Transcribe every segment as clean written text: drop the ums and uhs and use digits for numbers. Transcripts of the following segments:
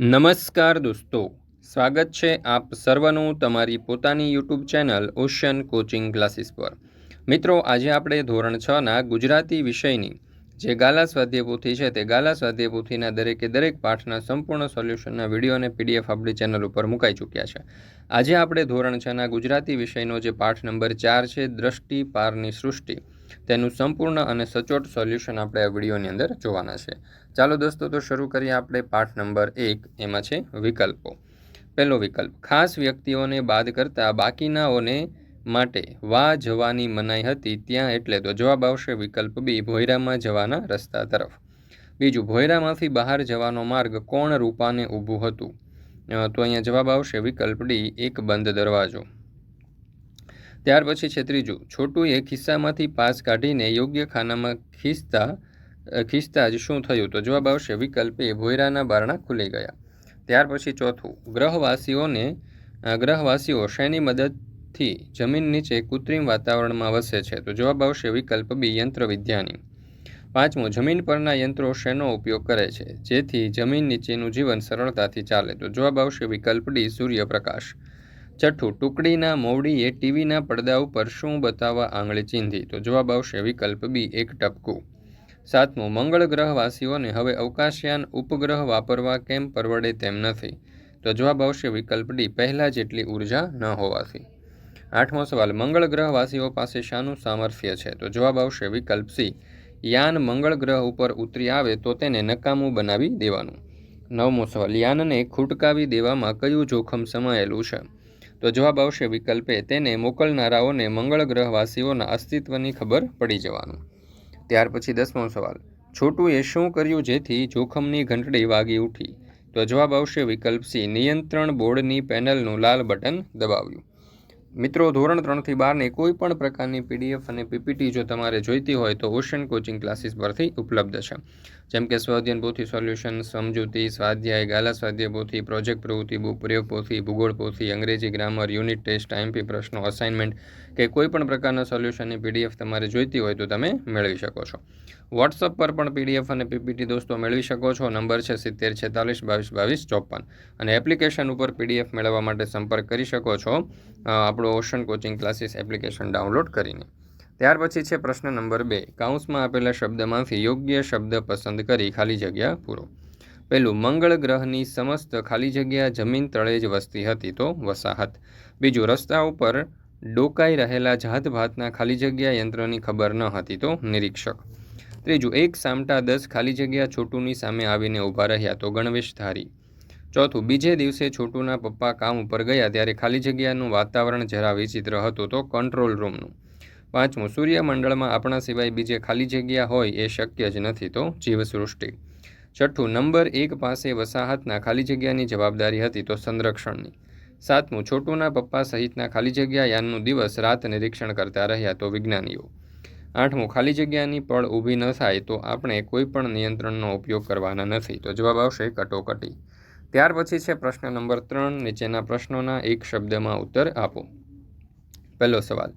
નમસ્કાર દોસ્તો, સ્વાગત છે આપ સર્વનું તમારી પોતાની YouTube channel ocean coaching classes પર। મિત્રો, આજે આપણે ધોરણ 6ના ગુજરાતી વિષયની જે ગાલા સ્વાધ્યાય પોથી છે તે ગાલા સ્વાધ્યાય પોથીના દરેકે દરેક પાઠના સંપૂર્ણ સોલ્યુશનના વિડીયો અને પીડીએફ આપણી ચેનલ ઉપર મુકાઈ ચૂક્યા છે। આજે આપણે ધોરણ 6ના ગુજરાતી વિષયનો જે પાઠ નંબર 4 છે, દ્રષ્ટિ પારની સૃષ્ટિ, તેનું સંપૂર્ણ અને સચોટ સોલ્યુશન આપણે આ વિડીયોની અંદર જોવાના છે। ચાલો દોસ્તો, તો શરૂ કરીએ આપણે પાઠ નંબર 1। એમાં છે વિકલ્પો। પહેલો વિકલ્પ, ખાસ વ્યક્તિઓને બાદ કરતા બાકીનાઓને માટે વા જવાની મનાઈ હતી ત્યાં, એટલે તો જવાબ આવશે વિકલ્પ બી, ભોયરામાં જવાના રસ્તા તરફ। બીજું, ભોયરામાંથી બહાર જવાનો માર્ગ કોણ રૂપાને ઊભું હતું, તો અહીંયા જવાબ આવશે વિકલ્પ ડી, એક બંધ દરવાજો। ત્યાર પછી છે ત્રીજું, છોટુએ ખિસ્સામાંથી પાસ કાઢીને યોગ્ય ખાનામાં ખીસતા જ શું થયું, તો જવાબ આવશે વિકલ્પ એ, ભોયરાના બારણા ખુલી ગયા। ત્યાર પછી ચોથું, ગ્રહવાસીઓ શેની મદદથી જમીન નીચે કૃત્રિમ વાતાવરણમાં વસે છે, તો જવાબ આવશે વિકલ્પ બી, યંત્ર વિદ્યાની। પાંચમું, જમીન પરના યંત્રો શેનો ઉપયોગ કરે છે જેથી જમીન નીચેનું જીવન સરળતાથી ચાલે, તો જવાબ આવશે વિકલ્પ ડી, સૂર્યપ્રકાશ। છઠ્ઠું, ટુકડીના મોવડીએ ટીવીના પડદા ઉપર શું બતાવવા આંગળી ચીંધી, તો જવાબ આવશે વિકલ્પ બી, એક ટપકું। સાતમું, મંગળ ગ્રહવાસીઓને હવે અવકાશયાન ઉપગ્રહ વાપરવા કેમ પરવડે તેમ નથી, તો જવાબ આવશે વિકલ્પ ડી, પહેલાં જેટલી ઉર્જા ન હોવાથી। આઠમો સવાલ, મંગળ ગ્રહવાસીઓ પાસે શાનું સામર્થ્ય છે, તો જવાબ આવશે વિકલ્પ સી, યાન મંગળ ગ્રહ ઉપર ઉતરી આવે તો તેને નકામું બનાવી દેવાનું। નવમો સવાલ, યાનને ખૂટકાવી દેવામાં કયું જોખમ સમાયેલું છે, તો જવાબ આવશે વિકલ્પ એ, તેને મોકલનારાઓને મંગળ ગ્રહવાસીઓના અસ્તિત્વની ખબર પડી જવાનું। ત્યાર પછી 10મો સવાલ, છોટુએ શું કર્યું જેથી જોખમની ઘંટડી વાગી ઉઠી, તો જવાબ આવશે વિકલ્પ સી, નિયંત્રણ બોર્ડની પેનલનું લાલ બટન દબાવ્યું। મિત્રો, ધોરણ 3થી 12ની કોઈ પણ પ્રકારની પીડીએફ અને પીપીટી જો તમારે જોઈતી હોય તો ઓશન કોચિંગ ક્લાસીસ પરથી ઉપલબ્ધ છે, જેમ કે સ્વાધ્યાયન પોથી સોલ્યુશન, સમજૂતી, સ્વાધ્યાય, ગાલા સ્વાધ્યાય પોથી, પ્રોજેક્ટ પ્રવૃત્તિ બુક, પ્રયોગ પોથી, ભૂગોળ પોથી, અંગ્રેજી ગ્રામર, યુનિટ ટેસ્ટ, આઈએમપી પ્રશ્નો, અસાઇનમેન્ટ કે કોઈ પણ પ્રકારના સોલ્યુશનની પીડીએફ તમારે જોઈતી હોય તો તમે મેળવી શકો છો। વોટ્સઅપ પર પણ પીડીએફ અને પીપીટી દોસ્તો મેળવી શકો છો। નંબર છે 7046222254 અને એપ્લિકેશન ઉપર પીડીએફ મેળવવા માટે સંપર્ક કરી શકો છો આપણો ocean coaching classes application download કરીને। ત્યાર પછી છે પ્રશ્ન નંબર 2, કાઉન્સમાં આપેલા શબ્દમાંથી યોગ્ય શબ્દ પસંદ કરી ખાલી જગ્યા પૂરો। પહેલું, મંગળ ગ્રહની સમસ્ત ખાલી જગ્યા જમીન તળે જ વસતી હતી, તો વસાહત। બીજું, રસ્તા ઉપર ડોકાઈ રહેલા જાતભાતના ખાલી જગ્યા યંત્રની ખબર ન હતી, તો નિરીક્ષક। ત્રીજું, એક સામટા 10 ખાલી જગ્યા છોટુની સામે આવીને ઊભા રહ્યા, તો ગણવેશધારી। ચોથું, બીજે દિવસે છોટુના પપ્પા કામ ઉપર ગયા ત્યારે ખાલી જગ્યાનું વાતાવરણ જરા વિચિત્ર હતું, તો કંટ્રોલ રૂમનું। પાંચમું, સૂર્યમંડળમાં આપણા સિવાય બીજે ખાલી જગ્યા હોય એ શક્ય જ નથી, તો જીવસૃષ્ટિ। છઠ્ઠું, નંબર 1 પાસે વસાહતના ખાલી જગ્યાની જવાબદારી હતી, તો સંરક્ષણની। સાતમું, છોટુના પપ્પા સહિતના ખાલી જગ્યા યાનનું દિવસ રાત નિરીક્ષણ કરતા રહ્યા, તો વિજ્ઞાનીઓ। આઠમું, ખાલી જગ્યાની પળ ઊભી ન થાય તો આપણે કોઈ પણ નિયંત્રણનો ઉપયોગ કરવાના નથી, તો જવાબ આવશે કટોકટી। ત્યાર પછી છે પ્રશ્ન નંબર 3, નીચેના પ્રશ્નોના એક શબ્દમાં ઉત્તર આપો। પહેલો સવાલ,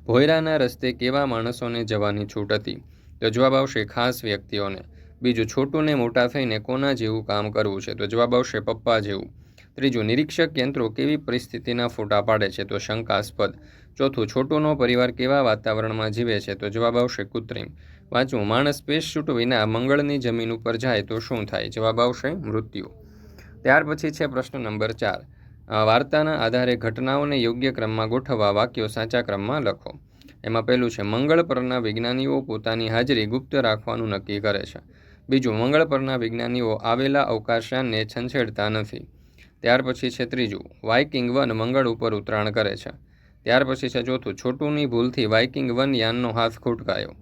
ભોયરાના રસ્તે કેવા માણસોને જવાની છૂટ હતી, તો જવાબ આવશે ખાસ વ્યક્તિઓને। બીજું, છોટુને મોટા થઈને કોના જેવું કામ કરવું છે, તો જવાબ આવશે પપ્પા જેવું। ત્રીજું, નિરીક્ષક યંત્રો કેવી પરિસ્થિતિના ફોટા પાડે છે, તો શંકાસ્પદ। ચોથું, છોટુનો પરિવાર કેવા વાતાવરણમાં જીવે છે, તો જવાબ આવશે કૃત્રિમ। પાંચમું, માણસ સ્પેસસૂટ વિના મંગળની જમીન ઉપર જાય તો શું થાય, જવાબ આવશે મૃત્યુ। ત્યાર પછી છે પ્રશ્ન નંબર 4, વાર્તાના આધારે ઘટનાઓને યોગ્ય ક્રમમાં ગોઠવવા વાક્યો સાચા ક્રમમાં લખો। એમાં પહેલું છે, મંગળ પરના વિજ્ઞાનીઓ પોતાની હાજરી ગુપ્ત રાખવાનું નક્કી કરે છે। બીજું, મંગળ પરના વિજ્ઞાનીઓ આવેલા અવકાશયાનને છંછેડતા નથી। ત્યાર પછી છે ત્રીજું, વાઇકિંગ 1 મંગળ ઉપર ઉતરાણ કરે છે। ત્યાર પછી છે ચોથું, છોટુની ભૂલથી વાઇકિંગ 1 યાનનો હાથ ખૂટકાયો।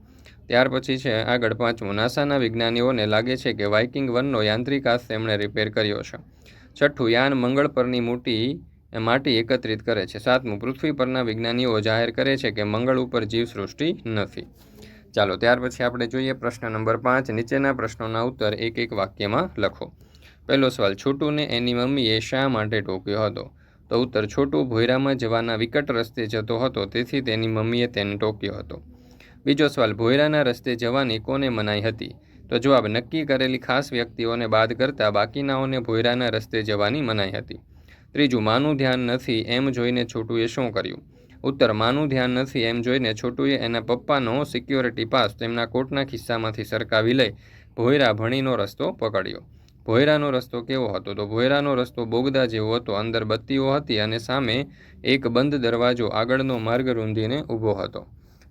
ત્યાર પછી છે આગળ પાંચમું, નાસાના વિજ્ઞાનીઓને લાગે છે કે વાઇકિંગ 1નો યાંત્રિક હાથ તેમણે રિપેર કર્યો છે। છઠ્ઠું, યાન મંગળ પરની માટી એકત્રિત કરે છે। સાતમું, પૃથ્વી પરના વિજ્ઞાનીઓ જાહેર કરે છે કે મંગળ ઉપર જીવસૃષ્ટિ નથી। ચાલો, ત્યાર પછી આપણે જોઈએ પ્રશ્ન નંબર 5, નીચેના પ્રશ્નોના ઉત્તર એક એક વાક્યમાં લખો। પહેલો સવાલ, છોટુને એની મમ્મીએ શા માટે ટોક્યો હતો, તો ઉત્તર, છોટુ ભોયરામાં જવાના વિકટ રસ્તે જતો હતો તેથી તેની મમ્મીએ તેને ટોક્યો હતો। બીજો સવાલ, ભોયરાના રસ્તે જવાની કોને મનાઈ હતી, તો તો જવાબ, નક્કી કરેલી ખાસ વ્યક્તિઓને બાદ કરતા બાકીનાઓને ભોંયરાના રસ્તે જવાની મનાઈ હતી. ત્રીજું, માનું ધ્યાન નથી એમ જોઈને છોટુએ શું કર્યું? ઉત્તર, માનું ધ્યાન નથી એમ જોઈને છોટુએ એના પપ્પાનો સિક્યોરિટી પાસ તેમના કોટના ખિસ્સામાંથી સરકાવી લઈ ભોંયરા ભણીનો રસ્તો પકડ્યો. ભોંયરાનો રસ્તો કેવો હતો? તો ભોંયરાનો રસ્તો બોગદા જેવો હતો. અંદર બત્તીઓ હતી અને સામે એક બંધ દરવાજો આગળનો માર્ગ રૂંધીને ઊભો હતો.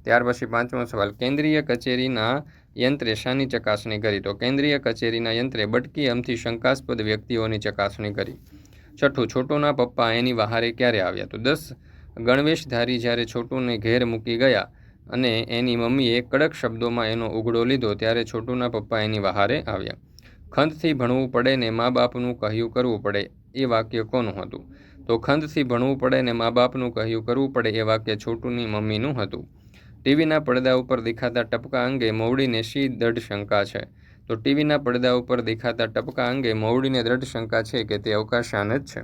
ત્યાર પછી 5મો સવાલ, કેન્દ્રીય કચેરીના યંત્રે શાની ચકાસણી કરી? તો કેન્દ્રીય કચેરીના યંત્રે બટકી અમથી શંકાસ્પદ વ્યક્તિઓની ચકાસણી કરી. છઠ્ઠું, છોટુના પપ્પા એની વહારે ક્યારે આવ્યા? તો 10 ગણવેશધારી જ્યારે છોટુને ઘેર મૂકી ગયા અને એની મમ્મીએ કડક શબ્દોમાં એનો ઉઘડો લીધો ત્યારે છોટુના પપ્પા એની વહારે આવ્યા. ખંતથી ભણવું પડે ને મા બાપનું કહ્યું કરવું પડે એ વાક્ય કોનું હતું? તો ખંતથી ભણવું પડે ને મા બાપનું કહ્યું કરવું પડે એ વાક્ય છોટુની મમ્મીનું હતું. ટીવીના પડદા ઉપર દેખાતા ટપકા અંગે મવડીને શી દૃઢ શંકા છે? તો ટીવીના પડદા ઉપર દેખાતા ટપકા અંગે મવડીને દૃઢ શંકા છે કે તે અવકાશયાન જ છે.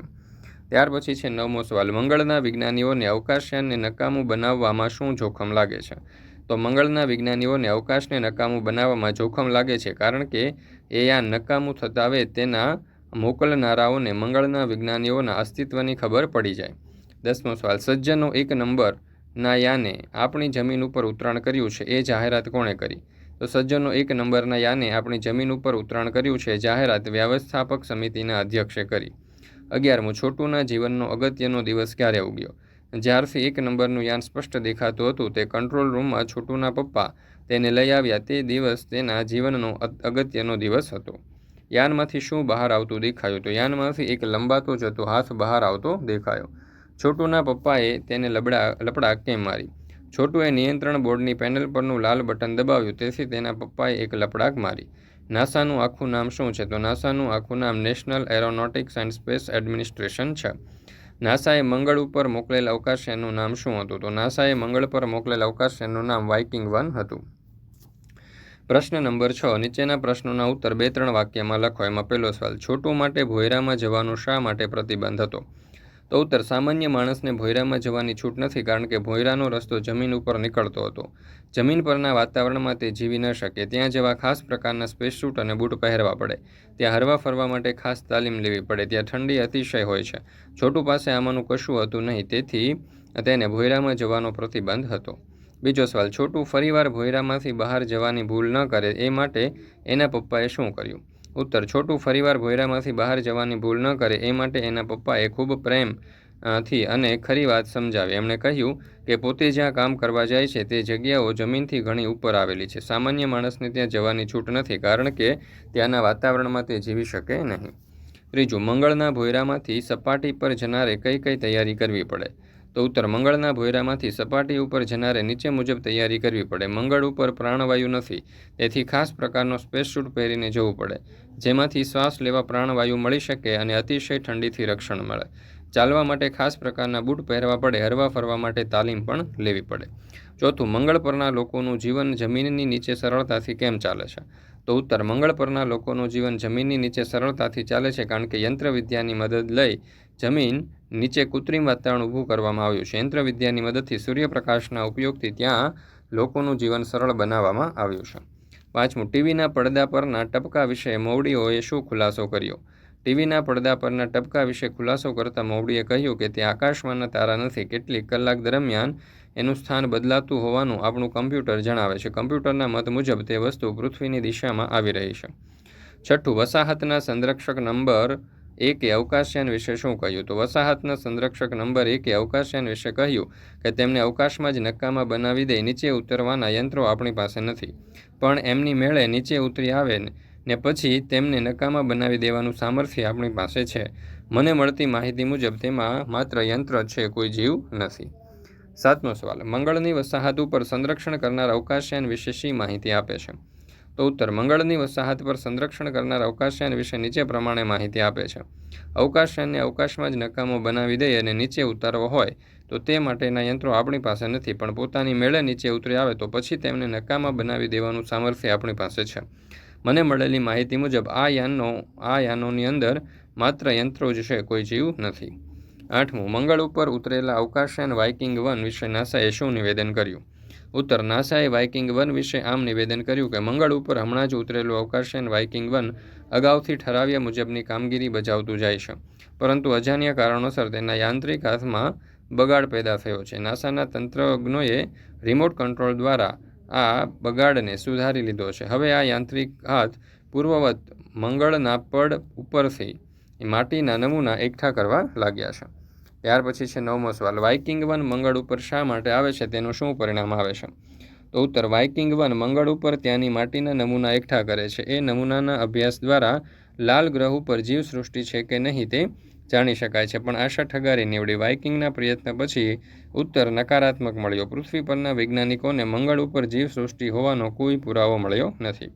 ત્યાર પછી છે 9મો સવાલ, મંગળના વિજ્ઞાનીઓને અવકાશયાનને નકામું બનાવવામાં શું જોખમ લાગે છે? તો મંગળના વિજ્ઞાનીઓને અવકાશને નકામું બનાવવામાં જોખમ લાગે છે કારણ કે એ યાન નકામું થતાવે તેના મોકલનારાઓને મંગળના વિજ્ઞાનીઓના અસ્તિત્વની ખબર પડી જાય. 10મો સવાલ, સજ્જનો 1 નંબરના યાને આપણી જમીન ઉપર ઉતરાણ કર્યું છે એ જાહેરાત કોણે કરી? તો સજ્જનો 1 નંબરના યાને આપણી જમીન ઉપર ઉતરાણ કર્યું છે જાહેરાત વ્યવસ્થાપક સમિતિના અધ્યક્ષે કરી. 11મું, છોટુના જીવનનો અગત્યનો દિવસ ક્યારે ઉગ્યો? જ્યારથી 1 નંબરનું યાન સ્પષ્ટ દેખાતું હતું તે કંટ્રોલ રૂમમાં છોટુના પપ્પા તેને લઈ આવ્યા તે દિવસ તેના જીવનનો અગત્યનો દિવસ હતો. યાનમાંથી શું બહાર આવતું દેખાયું? તો યાનમાંથી એક લંબાતો જતો હાથ બહાર આવતો દેખાયો. છોટુના પપ્પાએ તેને લપડા કેમ મારી? છોટુએ નિયંત્રણ બોર્ડની પેનલ પરનું લાલ બટન દબાવ્યું તેથી તેના પપ્પાએ એક લપડાક મારી. નાસાનું આખું નામ શું છે? તો નાસાનું આખું નામ national aeronautics and space administration છે. નાસાએ મંગળ ઉપર મોકલેલ અવકાશયાનનું નામ શું હતું? તો નાસાએ મંગળ પર મોકલેલ અવકાશયાનનું નામ વાઇકિંગ 1 હતું. પ્રશ્ન નંબર 6, નીચેના પ્રશ્નોના ઉત્તર 2-3 વાક્યમાં લખો. એમાં પહેલો સવાલ, છોટુ માટે ભોંયરામાં જવાનો શા માટે પ્રતિબંધ હતો? તો ઉત્તર, સામાન્ય માણસને ભોંયરામાં જવાની છૂટ નથી કારણ કે ભોંયરાનો રસ્તો જમીન ઉપર નીકળતો હતો. જમીન પરના વાતાવરણમાં તે જીવી ન શકે. ત્યાં જવા ખાસ પ્રકારના સ્પેસસૂટ અને બૂટ પહેરવા પડે. ત્યાં હરવા ફરવા માટે ખાસ તાલીમ લેવી પડે. ત્યાં ઠંડી અતિશય હોય છે. છોટુ પાસે આમાંનું કશું હતું નહીં તેથી તેને ભોંયરામાં જવાનો પ્રતિબંધ હતો. બીજો સવાલ, છોટુ ફરીવાર ભોંયરામાંથી બહાર જવાની ભૂલ ન કરે એ માટે એના પપ્પાએ શું કર્યું? ઉત્તર, છોટુ ફરીવાર ભોંયરામાંથી બહાર જવાની ભૂલ ન કરે એ માટે એના પપ્પાએ ખૂબ પ્રેમથી અને ખરી વાત સમજાવી. એમણે કહ્યું કે પોતે જ્યાં કામ કરવા જાય છે તે જગ્યાઓ જમીનથી ઘણી ઉપર આવેલી છે. સામાન્ય માણસને ત્યાં જવાની છૂટ નથી કારણ કે ત્યાંના વાતાવરણમાં તે જીવી શકે નહીં. ત્રીજું, મંગળના ભોંયરામાંથી સપાટી પર જનારે કઈ કઈ તૈયારી કરવી પડે? તો ઉત્તર, મંગળના ભોંયરામાંથી સપાટી ઉપર જનારે નીચે મુજબ તૈયારી કરવી પડે. મંગળ ઉપર પ્રાણવાયુ નથી તેથી ખાસ પ્રકારનો સ્પેસસૂટ પહેરીને જવું પડે જેમાંથી શ્વાસ લેવા પ્રાણવાયુ મળી શકે અને અતિશય ઠંડીથી રક્ષણ મળે. ચાલવા માટે ખાસ પ્રકારના બૂટ પહેરવા પડે. હરવા ફરવા માટે તાલીમ પણ લેવી પડે. ચોથું, મંગળ પરના લોકોનું જીવન જમીનની નીચે સરળતાથી કેમ ચાલે છે? તો ઉત્તર, મંગળ પરના લોકોનું જીવન જમીનની નીચે સરળતાથી ચાલે છે કારણ કે યંત્રવિદ્યાની મદદ લઈ જમીન નીચે કૃત્રિમ વાતાવરણ ઊભું કરવામાં આવ્યું છે. યંત્રવિદ્યાની મદદથી સૂર્યપ્રકાશના ઉપયોગથી ત્યાં લોકોનું જીવન સરળ બનાવવામાં આવ્યું છે. 5મું, ટીવીના પડદા પરના ટપકા વિશે મવડીઓએ શું ખુલાસો કર્યો? ટીવીના પડદા પરના ટપકા વિશે ખુલાસો કરતા મવડીએ કહ્યું કે તે આકાશમાંના તારા નથી. કેટલીક કલાક દરમિયાન એનું સ્થાન બદલાતું હોવાનું આપણું કમ્પ્યુટર જણાવે છે. કમ્પ્યુટરના મત મુજબ તે વસ્તુ પૃથ્વીની દિશામાં આવી રહી છે. છઠ્ઠું, વસાહતના સંરક્ષક નંબર 1એ અવકાશયાન વિશે શું કહ્યું? તો વસાહતના સંરક્ષક નંબર 1એ અવકાશયાન વિશે કહ્યું કે તેમને અવકાશમાં જ નકામા બનાવી દે. નીચે ઉતરવાના યંત્રો આપણી પાસે નથી પણ એમની મેળે નીચે ઉતરી આવે ને પછી તેમને નકામા બનાવી દેવાનું સામર્થ્ય આપણી પાસે છે. મને મળતી માહિતી મુજબ તેમાં માત્ર યંત્ર છે, કોઈ જીવ નથી. 7મો સવાલ, મંગળની વસાહત ઉપર સંરક્ષણ કરનાર અવકાશયાન વિશે શી માહિતી આપે છે? તો ઉત્તર, મંગળની વસાહત પર સંરક્ષણ કરનાર અવકાશયાન વિશે નીચે પ્રમાણે માહિતી આપે છે. અવકાશયાનને અવકાશમાં જ નકામો બનાવી દે અને નીચે ઉતારવો હોય તો તે માટેના યંત્રો આપણી પાસે નથી પણ પોતાની મેળે નીચે ઉતરી આવે તો પછી તેમને નકામા બનાવી દેવાનું સામર્થ્ય આપણી પાસે છે. મને મળેલી માહિતી મુજબ આ યાનોની અંદર માત્ર યંત્રો જ છે, કોઈ જીવ નથી. 8મું, મંગળ ઉપર ઉતરેલા અવકાશયાન વાઇકિંગ 1 વિશે નાસાએ શું નિવેદન કર્યું? ઉત્તર, નાસાએ વાઇકિંગ 1 વિશે આમ નિવેદન કર્યું કે મંગળ ઉપર હમણાં જ ઉતરેલું અવકાશયાન વાઇકિંગ 1 અગાઉથી ઠરાવ્યા મુજબની કામગીરી બજાવતું જાય છે, પરંતુ અજાણ્યા કારણોસર તેના યાંત્રિક હાથમાં બગાડ પેદા થયો છે. નાસાના તંત્રજ્ઞોએ રિમોટ કંટ્રોલ દ્વારા આ બગાડને સુધારી લીધો છે. હવે આ યાંત્રિક હાથ પૂર્વવત મંગળના પડ ઉપરથી માટીના નમૂના એકઠા કરવા લાગ્યા છે. ત્યાર પછી છે 9મો સવાલ, વાઇકિંગ 1 મંગળ ઉપર શા માટે આવે છે તેનું શું પરિણામ આવે છે? તો ઉત્તર, વાઇકિંગ 1 મંગળ ઉપર ત્યાંની માટીના નમૂના એકઠા કરે છે. એ નમૂનાના અભ્યાસ દ્વારા લાલ ગ્રહ ઉપર જીવસૃષ્ટિ છે કે નહીં તે જાણી શકાય છે, પણ આશા ઠગારી નીવડી. વાઇકિંગના પ્રયત્ન પછી ઉત્તર નકારાત્મક મળ્યો. પૃથ્વી પરના વૈજ્ઞાનિકોને મંગળ ઉપર જીવસૃષ્ટિ હોવાનો કોઈ પુરાવો મળ્યો નથી.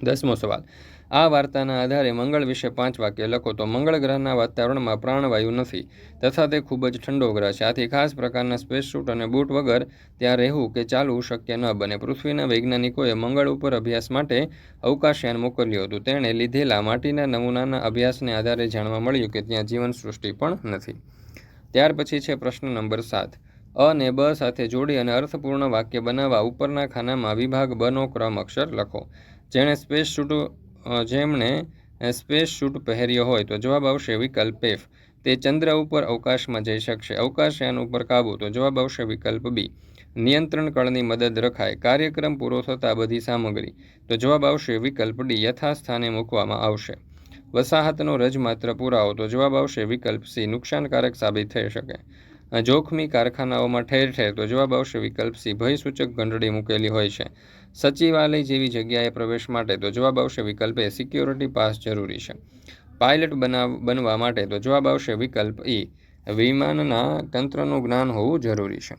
10મો સવાલ, આ વાર્તાના આધારે મંગળ વિશે 5 વાક્ય લખો. તો મંગળ ગ્રહના વાતાવરણમાં પ્રાણવાયુ નથી તથા તે ખૂબ જ ઠંડો ગ્રહ છે. આથી ખાસ પ્રકારના સ્પેસ સૂટ અને બૂટ વગર ત્યાં રહેવું કે ચાલવું શક્ય ન બને. પૃથ્વીના વૈજ્ઞાનિકોએ મંગળ ઉપર અભ્યાસ માટે અવકાશયાન મોકલ્યું હતું. તેણે લીધેલા માટીના નમૂનાના અભ્યાસને આધારે જાણવા મળ્યું કે ત્યાં જીવન સૃષ્ટિ પણ નથી. ત્યાર પછી છે પ્રશ્ન નંબર 7. અ ને બ સાથે જોડી અને અર્થપૂર્ણ વાક્ય બનાવવા ઉપરના ખાનામાં વિભાગ બ નો ક્રમ અક્ષર લખો. જેમણે સ્પેસ શૂટ પહેર્યો હોય તો જવાબ આવશે વિકલ્પ એફ. તે ચંદ્ર ઉપર અવકાશમાં જઈ શકશે. અવકાશયાન ઉપર કાબુ, તો જવાબ આવશે વિકલ્પ બી. નિયંત્રણ કળની મદદ રખાય. કાર્યક્રમ પૂરો થતાં બધી સામગ્રી, તો જવાબ આવશે વિકલ્પ ડી. યથાસ્થાને મૂકવામાં આવશે. વસાહતનો રજમાત્ર પુરાવો, તો જવાબ આવશે વિકલ્પ સી. નુકસાનકારક સાબિત થઈ શકે. જોખમી કારખાનાઓમાં ઠેર ઠેર, તો જવાબ આવશે વિકલ્પ સી. ભયસૂચક ઘંટડી મૂકેલી હોય છે. સચિવાલય જેવી જગ્યાએ પ્રવેશ માટે, તો જવાબ આવશે વિકલ્પ એ. સિક્યોરિટી પાસ જરૂરી છે. પાયલટ બનવા માટે, તો જવાબ આવશે વિકલ્પ ઈ. વિમાનના તંત્રનું જ્ઞાન હોવું જરૂરી છે.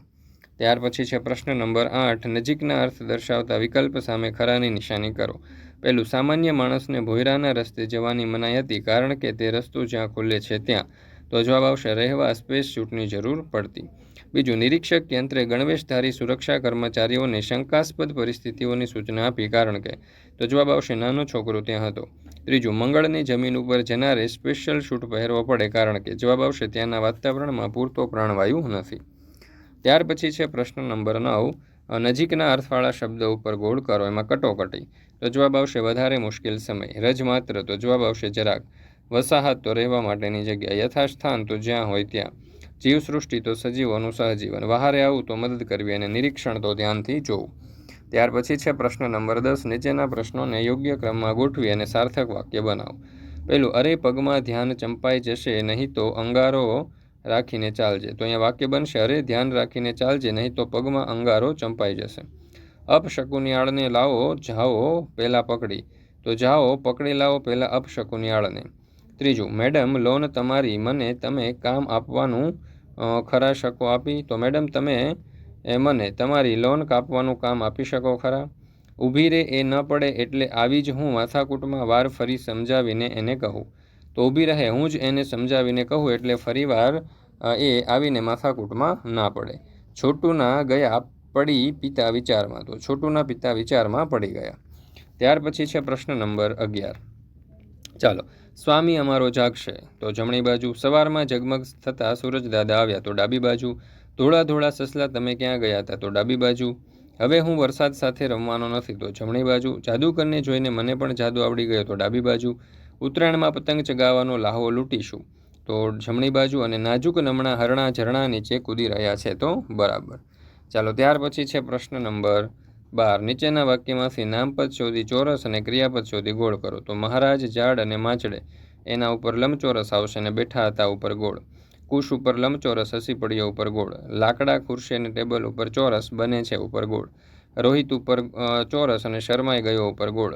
ત્યાર પછી છે પ્રશ્ન નંબર 8. નજીકના અર્થ દર્શાવતા વિકલ્પ સામે ખરાની નિશાની કરો. પહેલું, સામાન્ય માણસને ભોયરાના રસ્તે જવાની મનાઈ હતી કારણ કે તે રસ્તો જ્યાં ખુલે છે ત્યાં, તો જવાબ આવશે રહેવા સ્પેસ સૂટની જરૂર પડતી. બીજું, નિરીક્ષક યંત્રે ગણવેશધારી સુરક્ષા કર્મચારીઓને શંકાસ્પદ પરિસ્થિતિઓની સૂચના આપી કારણ કે, તો જવાબ આવશે નાનો છોકરો ત્યાં હતો. ત્રીજું, મંગળની જમીન ઉપર જનારે સ્પેશિયલ સૂટ પહેરવો પડે કારણ કે, જવાબ આવશે ત્યાંના વાતાવરણમાં પૂરતો પ્રાણવાયુ નથી. ત્યાર પછી છે પ્રશ્ન નંબર 9. નજીકના અર્થવાળા શબ્દ ઉપર ગોળ કરો. એમાં કટોકટી, તો જવાબ આવશે વધારે મુશ્કેલ સમય. રજમાત્ર, તો જવાબ આવશે જરાક. વસાહત, તો રહેવા માટેની જગ્યા. યથાસ્થાન, તો જ્યાં હોય ત્યાં. જીવસૃષ્ટિ, તો સજીવોનું સહજીવન. વહારે આવવું, તો મદદ કરવી. અને નિરીક્ષણ, તો ધ્યાનથી જોવું. ત્યાર પછી છે પ્રશ્ન નંબર 10. નીચેના પ્રશ્નોને યોગ્ય ક્રમમાં ગોઠવી અને સાર્થક વાક્ય બનાવો. પહેલું, અરે પગમાં ધ્યાન ચંપાઈ જશે નહીં તો અંગારો રાખીને ચાલજે. તો અહીંયા વાક્ય બનશે, અરે ધ્યાન રાખીને ચાલજે નહીં તો પગમાં અંગારો ચંપાઈ જશે. અપશકુનિયાળને લાવો જાઓ પહેલાં પકડી, તો જાઓ પકડી લાવો પહેલાં અપશકુનિયાળને. ત્રીજું, મેડમ લોન તમારી, મને તમે કામ આપવાનું ખરા શકો આપી, તો મેડમ તમે મને તમારી લોન કાપવાનું કામ આપી શકો ખરા. ઊભી રે એ ન પડે એટલે આવી જ હું માથાકૂટમાં વાર ફરી સમજાવીને એને કહું, તો ઊભી રહે હું જ એને સમજાવીને કહું એટલે ફરીવાર એ આવીને માથાકૂટમાં ના પડે. છોટુના ગયા પડી પિતા વિચારમાં, તો છોટુના પિતા વિચારમાં પડી ગયા. ત્યાર પછી છે પ્રશ્ન નંબર 11. ચાલો, સ્વામી અમારો જાગશે, તો જમણી બાજુ. સવારમાં ઝગમગ થતાં સૂરજદાદા આવ્યા, તો ડાબી બાજુ. ધોળા ધોળા સસલા તમે ક્યાં ગયા હતા, તો ડાબી બાજુ. હવે હું વરસાદ સાથે રમવાનો નથી, તો જમણી બાજુ. જાદુગરને જોઈને મને પણ જાદુ આવડી ગયો, તો ડાબી બાજુ. ઉત્તરાયણમાં પતંગ ચગાવવાનો લાહવો લૂંટીશું, તો જમણી બાજુ. અને નાજુક નમણા હરણા ઝરણા નીચે કૂદી રહ્યા છે, તો બરાબર. ચાલો, ત્યાર પછી છે પ્રશ્ન નંબર 12. નીચેના વાક્યમાંથી નામપદ શોધી ચોરસ અને ક્રિયાપદ શોધી ગોળ કરો. તો મહારાજ ઝાડ અને માચડે, એના ઉપર લંબચોરસ આવશે અને બેઠા હતા ઉપર ગોળ. કુશ ઉપર લંબચોરસ, હસી પડ્યો ઉપર ગોળ. લાકડા, ખુરશી અને ટેબલ ઉપર ચોરસ બને છે ઉપર ગોળ. રોહિત ઉપર ચોરસ અને શરમાઈ ગયો ઉપર ગોળ.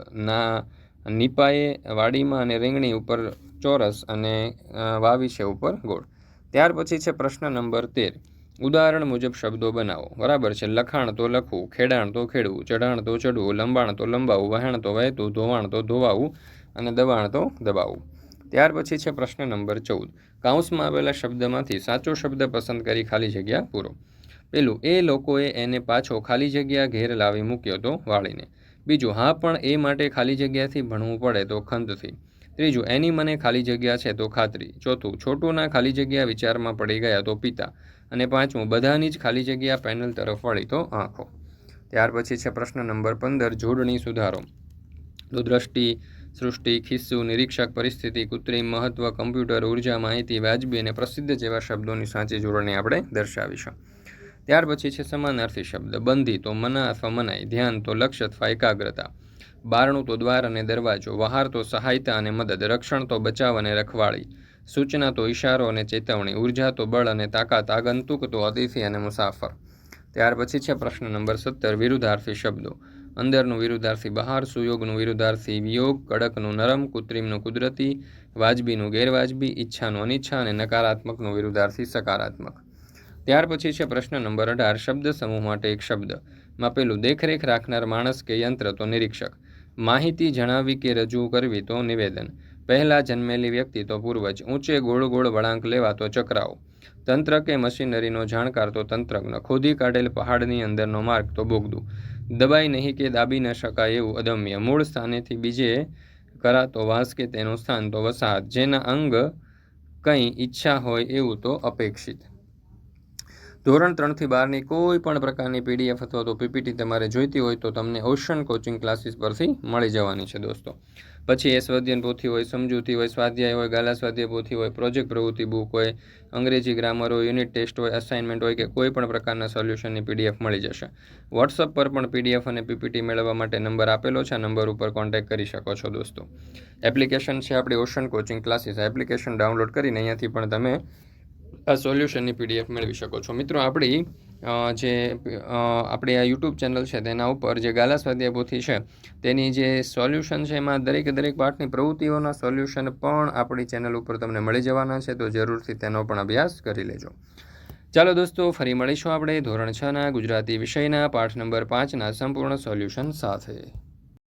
નીપાએ વાડીમાં અને રીંગણી ઉપર ચોરસ અને વાવી છે ઉપર ગોળ. ત્યાર પછી છે પ્રશ્ન નંબર 13. ઉદાહરણ મુજબ શબ્દો બનાવો. બરાબર છે. લખાણ તો લખવું, ખેડાણ તો ખેડવું, ચઢાણ તો ચઢવું, લંબાણ તો લંબાવું, વહેણ તો વહેતું, ધોવાણ તો ધોવાવું અને દબાણ તો દબાવવું. ત્યાર પછી છે પ્રશ્ન નંબર 14. કાઉન્સમાં આવેલા શબ્દમાંથી સાચો શબ્દ પસંદ કરી ખાલી જગ્યા પૂરો. પેલું, એ લોકોએ એને પાછો ખાલી જગ્યા ઘેર લાવી મૂક્યો તો વાળીને. બીજું, હા પણ એ માટે ખાલી જગ્યાથી ભણવું પડે તો ખંતથી. ત્રીજું, એની મને ખાલી જગ્યા છે તો ખાતરી. ચોથું, છોટુના ખાલી જગ્યા વિચારમાં પડી ગયા તો પિતા. અને પાંચમું, બધાની જ ખાલી જગ્યા પેનલ તરફ વળી તો આંખો. ત્યાર પછી છે પ્રશ્ન નંબર 15, જોડણી સુધારો. તો દ્રષ્ટિ, સૃષ્ટિ, ખિસ્સું, નિરીક્ષક, પરિસ્થિતિ, કૃત્રિમ, મહત્વ, કમ્પ્યુટર, ઉર્જા, માહિતી, વાજબી અને પ્રસિદ્ધ જેવા શબ્દોની સાચી જોડણી આપણે દર્શાવીશું. ત્યાર પછી છે સમાનાર્થી શબ્દ. બંધી તો મના અથવા મનાઈ, ધ્યાન તો લક્ષ્ય અથવા એકાગ્રતા, બારણું તો દ્વાર અને દરવાજો, વહાર તો સહાયતા અને મદદ, રક્ષણ તો બચાવ અને રખવાળી, સૂચના તો ઇશારો અને ચેતવણી, ઉર્જા તો બળ અને તાકાત, આગંતુક તો અતિથિ અને મુસાફર. ત્યાર પછી છે પ્રશ્ન નંબર 17, વિરુદ્ધાર્થી શબ્દો. અંદરનું વિરુદ્ધાર્થી બહાર, સુયોગનું વિરુદ્ધાર્થી વિયોગ, કડકનું નરમ, કૃત્રિમનું કુદરતી, વાજબીનું ગેરવાજબી, ઈચ્છાનું અનિચ્છા અને નકારાત્મકનું વિરુદ્ધાર્થી સકારાત્મક. ત્યાર પછી છે પ્રશ્ન નંબર 18, શબ્દ સમૂહ માટે એક શબ્દ. માં પેલું, દેખરેખ રાખનાર માણસ કે યંત્ર તો નિરીક્ષક, માહિતી જણાવવી કે રજૂ કરવી તો નિવેદન, પહેલા જન્મેલી વ્યક્તિ તો પૂર્વજ, ઊંચે ગોળ ગોળ વળાંક લેવા તો ચક્રાઓ, તંત્ર કે મશીનરીનો જાણકાર તો તંત્રજ્ઞ, ખોદી કાઢેલ પહાડની અંદરનો માર્ગ તો બોગદું, દબાઈ નહીં કે દાબી ન શકાય એવું અદમ્ય, મૂળ સ્થાનેથી બીજે કરાતો વાસ કે તેનું સ્થાન તો વસાહત, જેના અંગ કંઈ ઈચ્છા હોય એવું તો અપેક્ષિત. ધોરણ 3 થી 12ની કોઈ પણ પ્રકારની PDF અથવા તો PPT તમારે જોઈતી હોય તો તમને ઓશન કોચિંગ ક્લાસીસ પરથી મળી જવાની છે દોસ્તો. પછી એ સ્વાધ્યાયન પોથી હોય, સમજૂતી હોય, સ્વાધ્યાય હોય, ગાલા સ્વાધ્યાય પોથી હોય, પ્રોજેક્ટ પ્રવૃત્તિ બુક હોય, અંગ્રેજી ગ્રામર હોય, યુનિટ ટેસ્ટ હોય, અસાઇનમેન્ટ હોય કે કોઈ પણ પ્રકારના સોલ્યુશનની PDF મળી જશે. વોટ્સઅપ પર પણ PDF અને PPT મેળવવા માટે નંબર આપેલો છે, આ નંબર ઉપર કોન્ટેક્ટ કરી શકો છો દોસ્તો. એપ્લિકેશન છે આપણી ઓશન કોચિંગ ક્લાસીસ. આ એપ્લિકેશન ડાઉનલોડ કરીને અહીંયાથી પણ તમે આ સોલ્યુશનની PDF મેળવી શકો છો. મિત્રો, આપણી આ યુટ્યુબ ચેનલ છે તેના ઉપર જે ગાલા સ્વાધ્યાય પોથી છે તેની જે સોલ્યુશન છે એમાં દરેક પાઠની પ્રવૃત્તિઓના સોલ્યુશન પણ આપણી ચેનલ ઉપર તમને મળી જવાના છે, તો જરૂરથી તેનો પણ અભ્યાસ કરી લેજો. ચાલો દોસ્તો, ફરી મળીશું આપણે ધોરણ 6ના ગુજરાતી વિષયના પાઠ નંબર 5ના સંપૂર્ણ સોલ્યુશન સાથે.